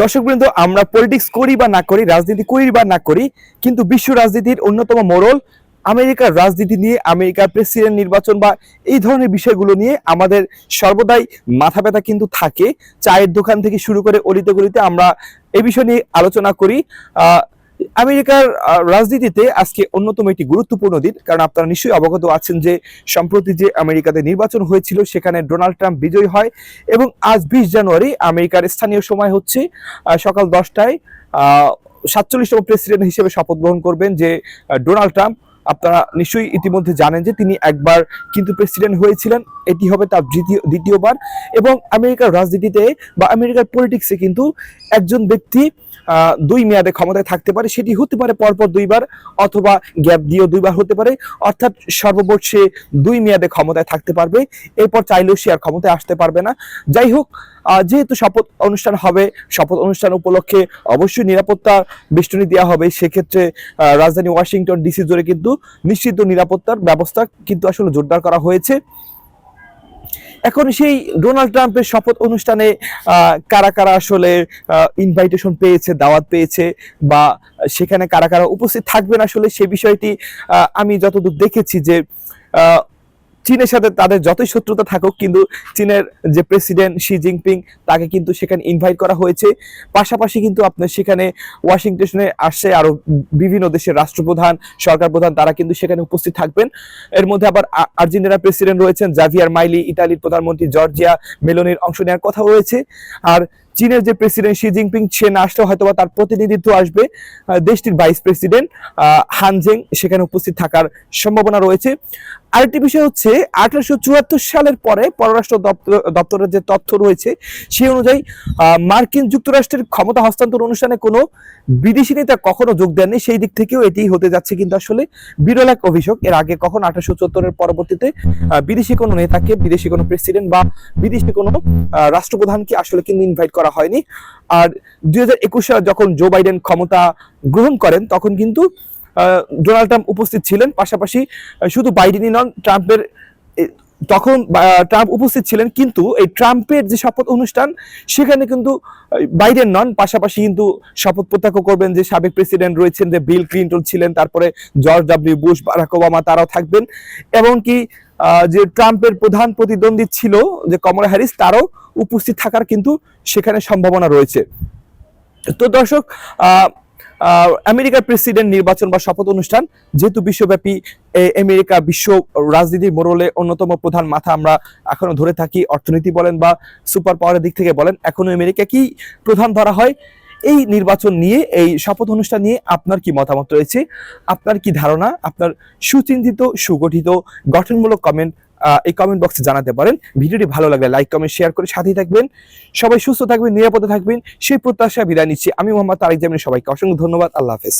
দর্শকবৃন্দ, আমরা পলিটিক্স করি বা না করি, রাজনীতি করি বা না করি, কিন্তু বিশ্ব রাজনীতির অন্যতম মোড়ল আমেরিকার রাজনীতি নিয়ে, আমেরিকার প্রেসিডেন্ট নির্বাচন বা এই ধরনের বিষয়গুলো নিয়ে আমাদের সর্বদাই মাথা ব্যথা কিন্তু থাকে। চায়ের দোকান থেকে শুরু করে অলিতে গলিতে আমরা এই বিষয় নিয়ে আলোচনা করি। আমেরিকার রাজনীতিতে আজকে অন্যতম একটি গুরুত্বপূর্ণ দিন, কারণ আপনারা নিশ্চয়ই অবগত আছেন যে সম্প্রতি যে আমেরিকাতে নির্বাচন হয়েছিল সেখানে ডোনাল্ড ট্রাম্প বিজয়ী হয় এবং আজ 20 জানুয়ারি আমেরিকার স্থানীয় সময় হচ্ছে সকাল 10টায় 47তম প্রেসিডেন্ট হিসেবে শপথ গ্রহণ করবেন যে ডোনাল্ড ট্রাম্প। আপনারা নিশ্চয়ই ইতিমধ্যে জানেন যে তিনি একবার কিন্তু প্রেসিডেন্ট হয়েছিলেন, এটি হবে তার দ্বিতীয়বার। এবং আমেরিকার রাজনীতিতে বা আমেরিকার পলিটিক্সে কিন্তু একজন ব্যক্তি 2 মেয়াদে ক্ষমতায় থাকতে পারে, সেটি হতে পারে পরপর 2বার অথবা গ্যাপ দিয়েও 2বার হতে পারে, অর্থাৎ সর্বমোট সে 2 মেয়াদে ক্ষমতায় থাকতে পারবে, এরপর চাইলেও সে আর ক্ষমতায় আসতে পারবে না। যাই হোক, যেহেতু শপথ অনুষ্ঠান হবে, শপথ অনুষ্ঠান উপলক্ষে অবশ্যই নিরাপত্তা বেষ্টনী দেওয়া হবে। সেক্ষেত্রে রাজধানী ওয়াশিংটন ডিসি জুড়ে কিন্তু নিশ্চিত নিরাপত্তার ব্যবস্থা কিন্তু আসলে জোরদার করা হয়েছে। এখন সেই ডোনাল্ড ট্রাম্পের শপথ অনুষ্ঠানে কারা কারা আসলে ইনভাইটেশন পেয়েছে, দাওয়াত পেয়েছে, বা সেখানে কারা কারা উপস্থিত থাকবেন, আসলে সে বিষয়টি আমি যতদূর দেখেছি যে চীনের সাথে তাদের যতই শত্রুতা থাকুক, কিন্তু চীনের যে প্রেসিডেন্ট শি জিনপিং তাকে কিন্তু সেখানে ইনভাইট করা হয়েছে। পাশাপাশি কিন্তু আপনার সেখানে ওয়াশিংটনে আসছে আরো বিভিন্ন দেশের রাষ্ট্রপ্রধান, সরকার প্রধান, তারা কিন্তু সেখানে উপস্থিত থাকবেন। এর মধ্যে আবার আর্জেন্টিনার প্রেসিডেন্ট রয়েছেন জাভিয়ার মাইলি, ইতালির প্রধানমন্ত্রী জর্জিয়া মেলোনির অংশ নেওয়ার কথা রয়েছে। আর চীনের যে প্রেসিডেন্ট শি জিনপিং, সে না আসলেও হয়তোবা তার প্রতিনিধিত্ব আসবে, দেশটির ভাইস প্রেসিডেন্ট হানজেং সেখানে উপস্থিত থাকার সম্ভাবনা রয়েছে। আরেকটি বিষয় হচ্ছে 1874 সালের পরে পররাষ্ট্র দপ্তরের যে তথ্য রয়েছে সেই অনুযায়ী মার্কিন যুক্তরাষ্ট্রের ক্ষমতা হস্তান্তর অনুষ্ঠানে কোনো বিদেশি নেতা কখনো যোগ দেননি। সেই দিক থেকেও এটি হতে যাচ্ছে কিন্তু আসলে বিরল এক অভিযোগ। এর আগে কখন 1874-এর পরবর্তীতে বিদেশি কোনো নেতাকে, বিদেশি কোনো প্রেসিডেন্ট বা বিদেশি কোনো রাষ্ট্রপ্রধানকে আসলে কিন্তু ইনভাইট করা হয়নি। আর 2021 সালে যখন জো বাইডেন ক্ষমতা গ্রহণ করেন তখন কিন্তু ডোনাল্ড ট্রাম্প উপস্থিত ছিলেন। পাশাপাশি শুধু বাইডেনই নন, ট্রাম্পের তখন ট্রাম্প উপস্থিত ছিলেন, কিন্তু এই ট্রাম্পের যে শপথ অনুষ্ঠান সেখানে কিন্তু বাইডেন নন, পাশাপাশি কিন্তু শপথ প্রত্যাখ্য করবেন যে সাবেক প্রেসিডেন্ট রয়েছেন, যে বিল ক্লিন্টন ছিলেন, তারপরে George W Bush, Barack Obama, তারাও থাকবেন। এমনকি যে ট্রাম্পের প্রধান প্রতিদ্বন্দ্বী ছিল যে কমলা হ্যারিস, তারও উপস্থিত থাকার কিন্তু সেখানে সম্ভাবনা রয়েছে। তো দর্শক, আমেরিকার প্রেসিডেন্ট নির্বাচন বা শপথ অনুষ্ঠান যেহেতু বিশ্বব্যাপী, আমেরিকা বিশ্ব রাজনীতির মোড়লে অন্যতম প্রধান মাথা আমরা এখনো ধরে থাকি, অর্থনীতি বলেন বা সুপার পাওয়ারের দিক থেকে বলেন, এখনো আমেরিকা কি প্রধান ধরা হয়। এই নির্বাচন নিয়ে, এই শপথ অনুষ্ঠান নিয়ে আপনার কি মতামত রয়েছে, আপনার কি ধারণা, আপনার সুচিন্তিত, সুগঠিত, গঠনমূলক কমেন্ট এই কমেন্ট বক্সে জানাতে পারেন। ভিডিওটি ভালো লাগলে লাইক, কমেন্ট, শেয়ার করে সাথেই থাকবেন। সবাই সুস্থ থাকবেন, নিরাপদে থাকবেন, সেই প্রত্যাশা বিদায় নিচ্ছি। আমি মোহাম্মদ তারেক জামিল, সবাইকে অসংখ্য ধন্যবাদ। আল্লাহ হাফেজ।